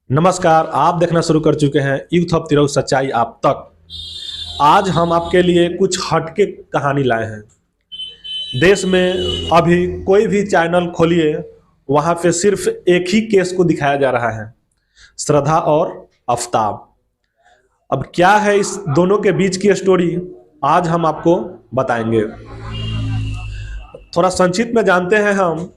नमस्कार, आप देखना शुरू कर चुके हैं यूथ ऑफ तिरहुत सच्चाई आप तक। आज हम आपके लिए कुछ हटके कहानी लाए हैं। देश में अभी कोई भी चैनल खोलिए, वहाँ पे सिर्फ एक ही केस को दिखाया जा रहा है, श्रद्धा और आफताब। अब क्या है इस दोनों के बीच की स्टोरी, आज हम आपको बताएंगे। थोड़ा संक्षिप्त में जानते हैं हम।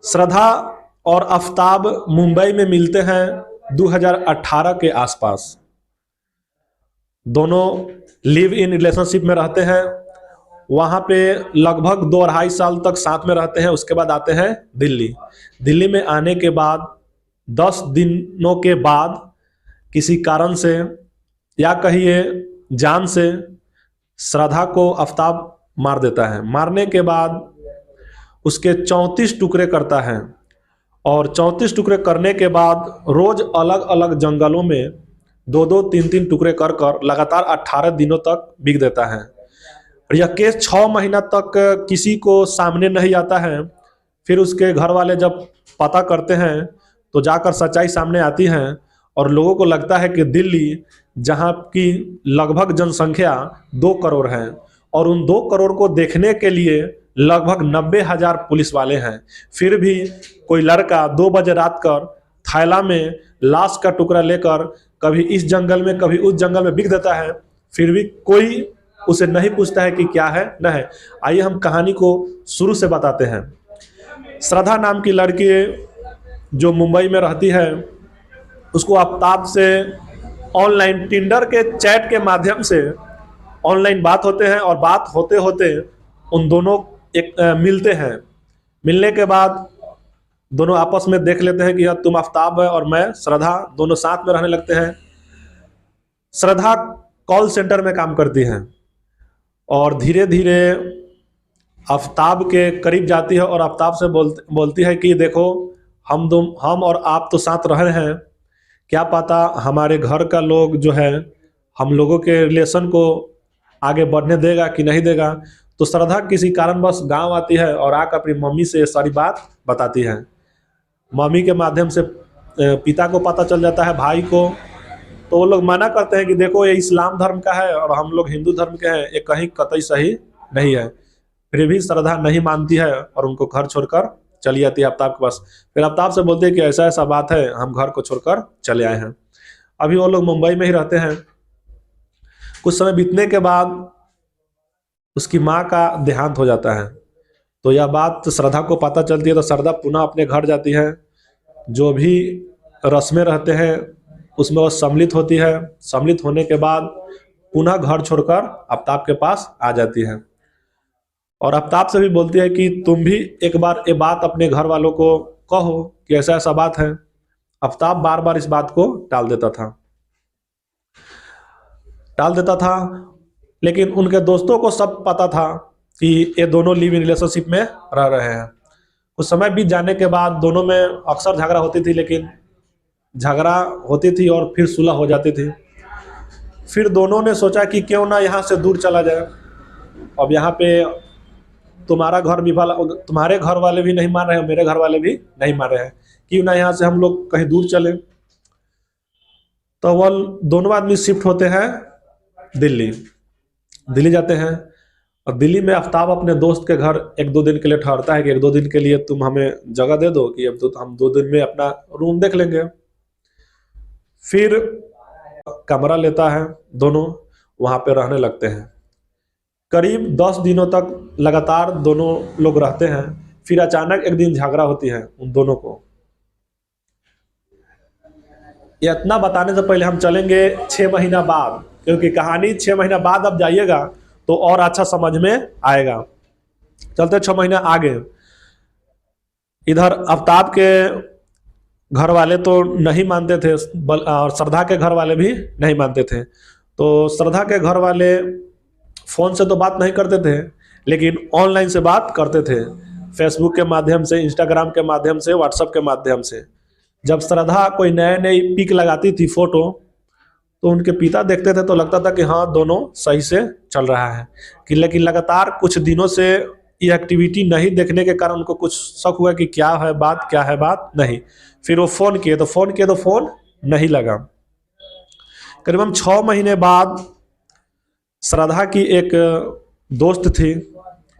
श्रद्धा और आफताब मुंबई में मिलते हैं 2018 के आसपास। दोनों लिव इन रिलेशनशिप में रहते हैं। वहाँ पे लगभग 2-2.5 साल तक साथ में रहते हैं। उसके बाद आते हैं दिल्ली। दिल्ली में आने के बाद 10 दिनों के बाद किसी कारण से या कहिए जान से श्रद्धा को आफताब मार देता है। मारने के बाद उसके 34 टुकड़े करता है और 34 टुकड़े करने के बाद रोज अलग अलग जंगलों में 2-2, 3-3 टुकड़े कर कर लगातार 18 दिनों तक बिक देता है। यह केस 6 महीना तक किसी को सामने नहीं आता है। फिर उसके घर वाले जब पता करते हैं तो जाकर सच्चाई सामने आती है और लोगों को लगता है कि दिल्ली, जहाँ की लगभग जनसंख्या 2 करोड़ है और उन 2 करोड़ को देखने के लिए लगभग 90,000 पुलिस वाले हैं, फिर भी कोई लड़का 2 बजे रात कर थैला में लाश का टुकड़ा लेकर कभी इस जंगल में कभी उस जंगल में बिक देता है। फिर भी कोई उसे नहीं पूछता है कि क्या है न है। आइए हम कहानी को शुरू से बताते हैं। श्रद्धा नाम की लड़की जो मुंबई में रहती है, उसको आफताब से ऑनलाइन टिंडर के चैट के माध्यम से ऑनलाइन बात होते हैं और बात होते होते उन दोनों मिलते हैं। मिलने के बाद दोनों आपस में देख लेते हैं कि यार तुम आफताब है और मैं श्रद्धा, दोनों साथ में रहने लगते हैं। श्रद्धा कॉल सेंटर में काम करती हैं और धीरे धीरे आफताब के करीब जाती है और आफताब से बोलती है कि देखो, हम और आप तो साथ रह रहे हैं, क्या पता हमारे घर का लोग जो है हम लोगों के रिलेशन को आगे बढ़ने देगा कि नहीं देगा। तो श्रद्धा किसी कारणवश गांव आती है और आकर अपनी मम्मी से सारी बात बताती है। मम्मी के माध्यम से पिता को पता चल जाता है, भाई को। तो वो लोग मना करते हैं कि देखो ये इस्लाम धर्म का है और हम लोग हिंदू धर्म के हैं, ये कहीं कतई सही नहीं है। फिर भी श्रद्धा नहीं मानती है और उनको घर छोड़कर चली जाती है आफताब के पास। फिर आफताब से बोलते हैं कि ऐसा ऐसा बात है, हम घर को छोड़कर चले आए हैं। अभी वो लोग मुंबई में ही रहते हैं। कुछ समय बीतने के बाद उसकी माँ का देहांत हो जाता है। तो यह बात श्रद्धा को पता चलती है तो श्रद्धा पुनः अपने घर जाती है। जो भी रस्में रहते हैं उसमें वो सम्मिलित होती है। सम्मिलित होने के बाद पुनः घर छोड़कर आफताब के पास आ जाती है और आफताब से भी बोलती है कि तुम भी एक बार ये बात अपने घर वालों को कहो कि ऐसा ऐसा बात है। आफताब बार बार इस बात को टाल देता था, लेकिन उनके दोस्तों को सब पता था कि ये दोनों लिव इन रिलेशनशिप में रह रहे हैं। कुछ समय बीत जाने के बाद दोनों में अक्सर झगड़ा होती थी, लेकिन झगड़ा होती थी और फिर सुलह हो जाती थी। फिर दोनों ने सोचा कि क्यों ना यहाँ से दूर चला जाए। अब यहाँ पे तुम्हारे घर वाले भी नहीं मान रहे हैं, मेरे घर वाले भी नहीं मान रहे हैं, क्यों ना यहाँ से हम लोग कहीं दूर चले। तो वह दोनों आदमी शिफ्ट होते हैं दिल्ली जाते हैं और दिल्ली में आफताब अपने दोस्त के घर 1-2 दिन के लिए ठहरता है कि 1-2 दिन के लिए तुम हमें जगह दे दो कि अब तो हम 2 दिन में अपना रूम देख लेंगे। फिर कमरा लेता है, दोनों वहाँ पे रहने लगते हैं। करीब 10 दिनों तक लगातार दोनों लोग रहते हैं। फिर अचानक एक दिन झगड़ा होती है उन दोनों को। ये इतना बताने से पहले हम चलेंगे 6 महीना बाद, क्योंकि कहानी 6 महीना बाद अब जाइएगा तो और अच्छा समझ में आएगा। चलते 6 महीना आगे। इधर आफताब के घर वाले तो नहीं मानते थे और श्रद्धा के घर वाले भी नहीं मानते थे। तो श्रद्धा के घर वाले फ़ोन से तो बात नहीं करते थे, लेकिन ऑनलाइन से बात करते थे, फेसबुक के माध्यम से, इंस्टाग्राम के माध्यम से, व्हाट्सएप के माध्यम से। जब श्रद्धा कोई नई पिक लगाती थी, फोटो, तो उनके पिता देखते थे तो लगता था कि हाँ दोनों सही से चल रहा है। कि लेकिन लगातार कुछ दिनों से ये एक्टिविटी नहीं देखने के कारण उनको कुछ शक हुआ कि क्या है बात नहीं। फिर वो फ़ोन किए तो फ़ोन नहीं लगा। करीबन 6 महीने बाद श्रद्धा की एक दोस्त थी,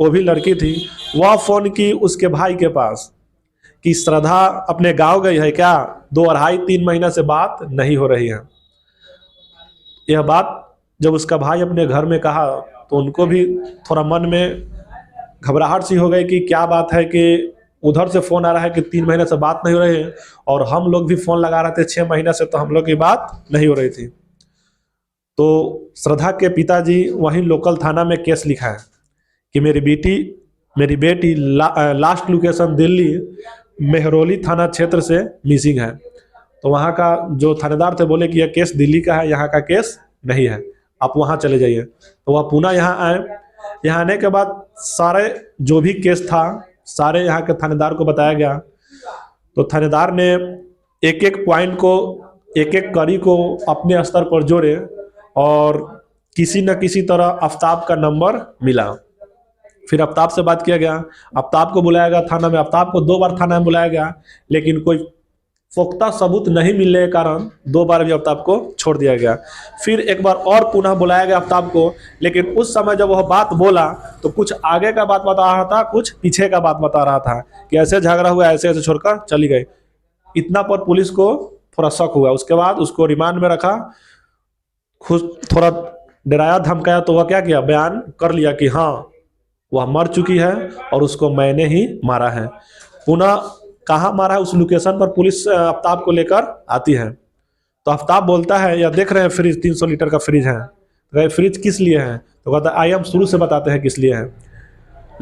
वो भी लड़की थी, वह फ़ोन की उसके भाई के पास कि श्रद्धा अपने गांव गई है क्या, 2 अढ़ाई 3 महीना से बात नहीं हो रही है। यह बात जब उसका भाई अपने घर में कहा तो उनको भी थोड़ा मन में घबराहट सी हो गई कि क्या बात है कि उधर से फ़ोन आ रहा है कि 3 महीने से बात नहीं हो रही है, और हम लोग भी फ़ोन लगा रहे थे 6 महीने से, तो हम लोग की बात नहीं हो रही थी। तो श्रद्धा के पिताजी वहीं लोकल थाना में केस लिखा है कि मेरी बेटी लास्ट लोकेशन दिल्ली मेहरौली थाना क्षेत्र से मिसिंग है। तो वहाँ का जो थानेदार थे बोले कि यह केस दिल्ली का है, यहाँ का केस नहीं है, आप वहाँ चले जाइए। तो वह पुनः यहाँ आए। यहाँ आने के बाद सारे जो भी केस था सारे यहाँ के थानेदार को बताया गया। तो थानेदार ने एक एक पॉइंट को, एक एक कड़ी को अपने स्तर पर जोड़े और किसी न किसी तरह आफ्ताब का नंबर मिला। फिर आफ्ताब से बात किया गया, आफ्ताब को बुलाया गया थाना में, आफ्ताब को 2 बार थाना में बुलाया गया, लेकिन कोई पुख्ता सबूत नहीं मिलने के कारण 2 बार भी आफ्ताब को छोड़ दिया गया। फिर एक बार और पुनः बुलाया गया आफ्ताब को, लेकिन उस समय जब वह बात बोला तो कुछ आगे का बात बता रहा था, कुछ पीछे का बात बता रहा था कि ऐसे झगड़ा हुआ, ऐसे ऐसे छोड़कर चली गई। इतना पर पुलिस को थोड़ा शक हुआ। उसके बाद उसको रिमांड में रखा, खुद थोड़ा डराया धमकाया, तो वह क्या किया, बयान कर लिया कि हाँ वह मर चुकी है और उसको मैंने ही मारा है। पुनः कहाँ मारा है उस लोकेशन पर पुलिस आफ्ताब को लेकर आती है। तो आफ्ताब बोलता है, या देख रहे हैं फ्रिज 300 लीटर का फ्रिज है, तो फ्रिज किस लिए है, तो कहता है आइए हम शुरू से बताते हैं किस लिए है।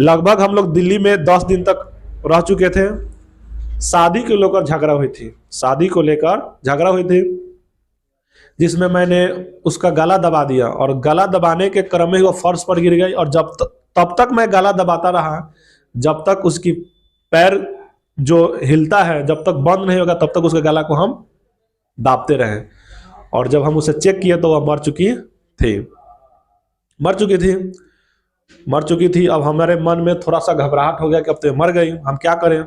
लगभग हम लोग दिल्ली में 10 दिन तक रह चुके थे। शादी को लेकर झगड़ा हुई थी, शादी को लेकर झगड़ा हुई थी, जिसमें मैंने उसका गला दबा दिया, और गला दबाने के क्रम में वो फर्श पर गिर गई, और तब तक मैं गला दबाता रहा जब तक उसकी पैर जो हिलता है जब तक बंद नहीं होगा तब तक उसके गला को हम दाबते रहे। और जब हम उसे चेक किए तो वह मर चुकी थी। अब हमारे मन में थोड़ा सा घबराहट हो गया कि अब तो मर गई, हम क्या करें।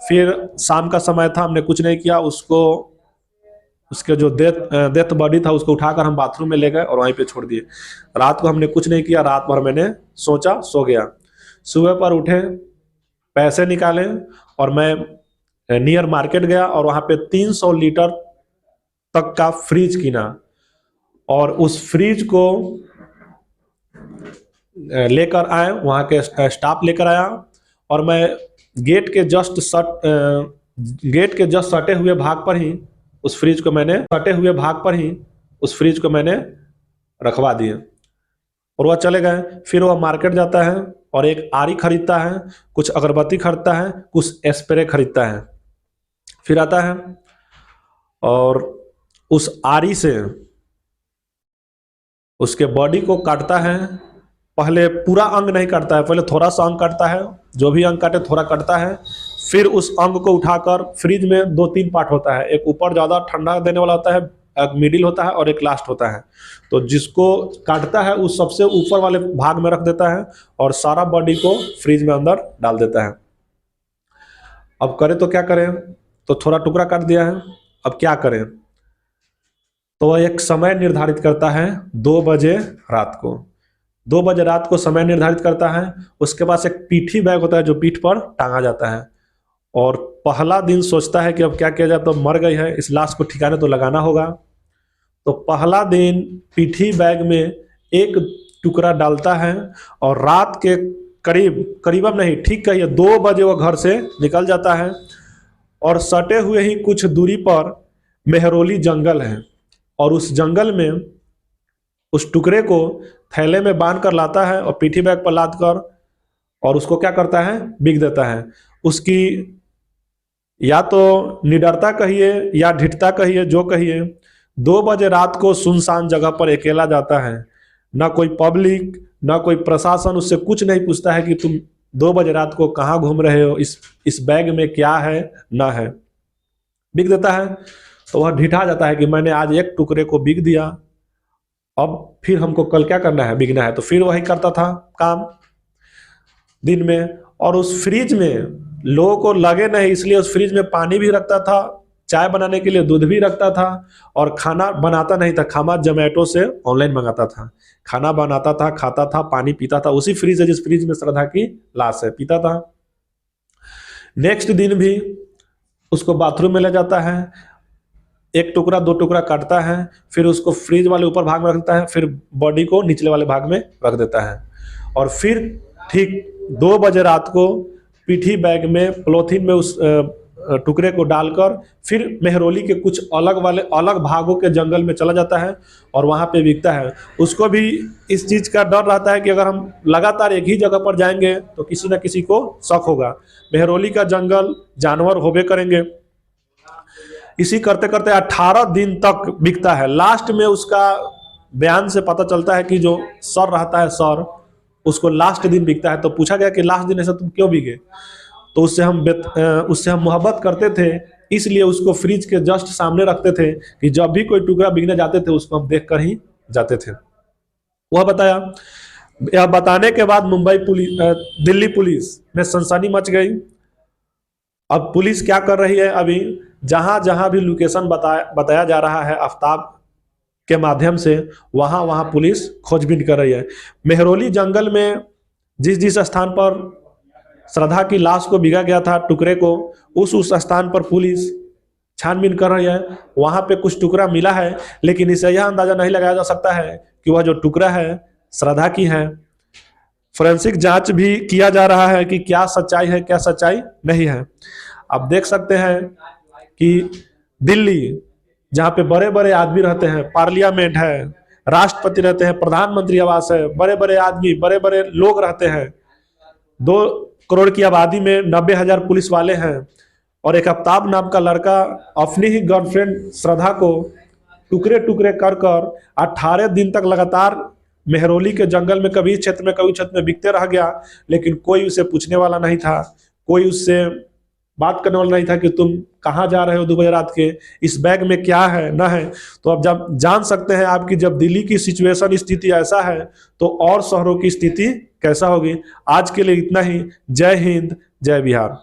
फिर शाम का समय था, हमने कुछ नहीं किया, उसको उसके जो डेथ बॉडी था उसको उठाकर हम बाथरूम में ले गए और वहीं पे छोड़ दिए। रात को हमने कुछ नहीं किया, रात भर मैंने सोचा, सो गया। सुबह पर उठे, पैसे निकाले और मैं नियर मार्केट गया और वहाँ पे 300 लीटर तक का फ्रिज किना, और उस फ्रिज को लेकर आए, वहाँ के स्टाफ लेकर आया, और मैं गेट के जस्ट सटे हुए भाग पर ही उस फ्रिज को मैंने रखवा दिए और वह चले गए। फिर वह मार्केट जाता है और एक आरी खरीदता है, कुछ अगरबत्ती खरीदता है, कुछ स्प्रे खरीदता है। फिर आता है और उस आरी से उसके बॉडी को काटता है। पहले पूरा अंग नहीं काटता है, पहले थोड़ा सा अंग काटता है, जो भी अंग काटे थोड़ा काटता है। फिर उस अंग को उठाकर फ्रिज में 2-3 पार्ट होता है, एक ऊपर ज़्यादा ठंडा देने वाला होता है, एक मिडिल होता है और एक लास्ट होता है। तो जिसको काटता है उस सबसे ऊपर वाले भाग में रख देता है और सारा बॉडी को फ्रिज में अंदर डाल देता है। अब करें तो क्या करें, तो थोड़ा टुकड़ा काट दिया है, अब क्या करें। तो वह एक समय निर्धारित करता है 2 बजे रात को। 2 बजे रात को समय निर्धारित करता है। उसके पास एक पीठी बैग होता है जो पीठ पर टांगा जाता है, और पहला दिन सोचता है कि अब क्या किया जाए, तो मर गई है, इस लाश को ठिकाने तो लगाना होगा। तो पहला दिन पीठी बैग में एक टुकड़ा डालता है और रात के करीबन नहीं, ठीक कहिए 2 बजे वह घर से निकल जाता है, और सटे हुए ही कुछ दूरी पर मेहरौली जंगल है, और उस जंगल में उस टुकड़े को थैले में बांध कर लाता है और पीठी बैग पर लाद कर, और उसको क्या करता है, बिक देता है। उसकी या तो निडरता कहिए या ढिठता कहिए, जो कहिए, 2 बजे रात को सुनसान जगह पर अकेला जाता है। ना कोई पब्लिक ना कोई प्रशासन उससे कुछ नहीं पूछता है कि तुम 2 बजे रात को कहाँ घूम रहे हो, इस बैग में क्या है ना है, बिक देता है। तो वह ढिठा जाता है कि मैंने आज एक टुकड़े को बिक दिया, अब फिर हमको कल क्या करना है, बिकना है। तो फिर वही करता था काम दिन में, और उस फ्रिज में लोगों को लगे नहीं इसलिए उस फ्रिज में पानी भी रखता था, चाय बनाने के लिए दूध भी रखता था, और खाना बनाता नहीं था, खाना जोमेटो से ऑनलाइन मंगाता था, खाना बनाता था, खाता था, पानी पीता था, उसी फ्रिज है जिस फ्रिज में श्रद्धा की लाश है, पीता था। नेक्स्ट दिन भी उसको बाथरूम में ले जाता है, एक टुकड़ा 2 टुकड़ा काटता है, फिर उसको फ्रिज वाले ऊपर भाग में रख देता है, फिर बॉडी को निचले वाले भाग में रख देता है, और फिर ठीक 2 बजे रात को पीठी बैग में पॉलीथीन में उस टुकड़े को डालकर फिर मेहरौली के कुछ अलग भागों के जंगल में चला जाता है और वहाँ पे बिकता है। उसको भी इस चीज़ का डर रहता है कि अगर हम लगातार एक ही जगह पर जाएंगे तो किसी न किसी को शक होगा। मेहरौली का जंगल जानवर होबे करेंगे। इसी करते करते 18 दिन तक बिकता है। लास्ट में उसका बयान से पता चलता है कि जो सर रहता है, सर उसको लास्ट दिन बिकता है। तो पूछा गया कि लास्ट दिन ऐसा तुम क्यों बिके? तो उससे हम मोहब्बत करते थे, इसलिए उसको फ्रिज के जस्ट सामने रखते थे कि जब भी कोई टुकड़ा बिकने जाते थे उसको हम देख कर ही जाते थे। वह बताया। यह बताने के बाद दिल्ली पुलिस में सनसनी मच गई। अब पुलिस क्या कर रही है, अभी जहां जहां भी लोकेशन बताया जा रहा है आफ्ताब के माध्यम से, वहां वहां पुलिस खोजबीन कर रही है। मेहरौली जंगल में जिस स्थान पर श्रद्धा की लाश को बिगा गया था, टुकड़े को, उस स्थान पर पुलिस छानबीन कर रही है। वहां पे कुछ टुकड़ा मिला है, लेकिन इसे यह अंदाजा नहीं लगाया जा सकता है कि वह जो टुकड़ा है श्रद्धा की है। फोरेंसिक जांच भी किया जा रहा है कि क्या सच्चाई है, क्या सच्चाई नहीं है। अब देख सकते हैं कि दिल्ली, जहाँ पे बड़े बड़े आदमी रहते हैं, पार्लियामेंट है, राष्ट्रपति रहते हैं, प्रधानमंत्री आवास है, बड़े बड़े आदमी, बड़े बड़े लोग रहते हैं, 2 करोड़ की आबादी में 90,000 पुलिस वाले हैं, और एक आफ्ताब नाम का लड़का अपनी ही गर्लफ्रेंड श्रद्धा को टुकड़े टुकड़े कर 18 दिन तक लगातार मेहरौली के जंगल में कभी क्षेत्र में बिकते रह गया। लेकिन कोई उसे पूछने वाला नहीं था, कोई उससे बात करने वाला नहीं था कि तुम कहाँ जा रहे हो 2 बजे रात के, इस बैग में क्या है ना है। तो अब जब जान सकते हैं आपकी, जब दिल्ली की सिचुएशन स्थिति ऐसा है तो और शहरों की स्थिति कैसा होगी। आज के लिए इतना ही। जय हिंद, जय बिहार।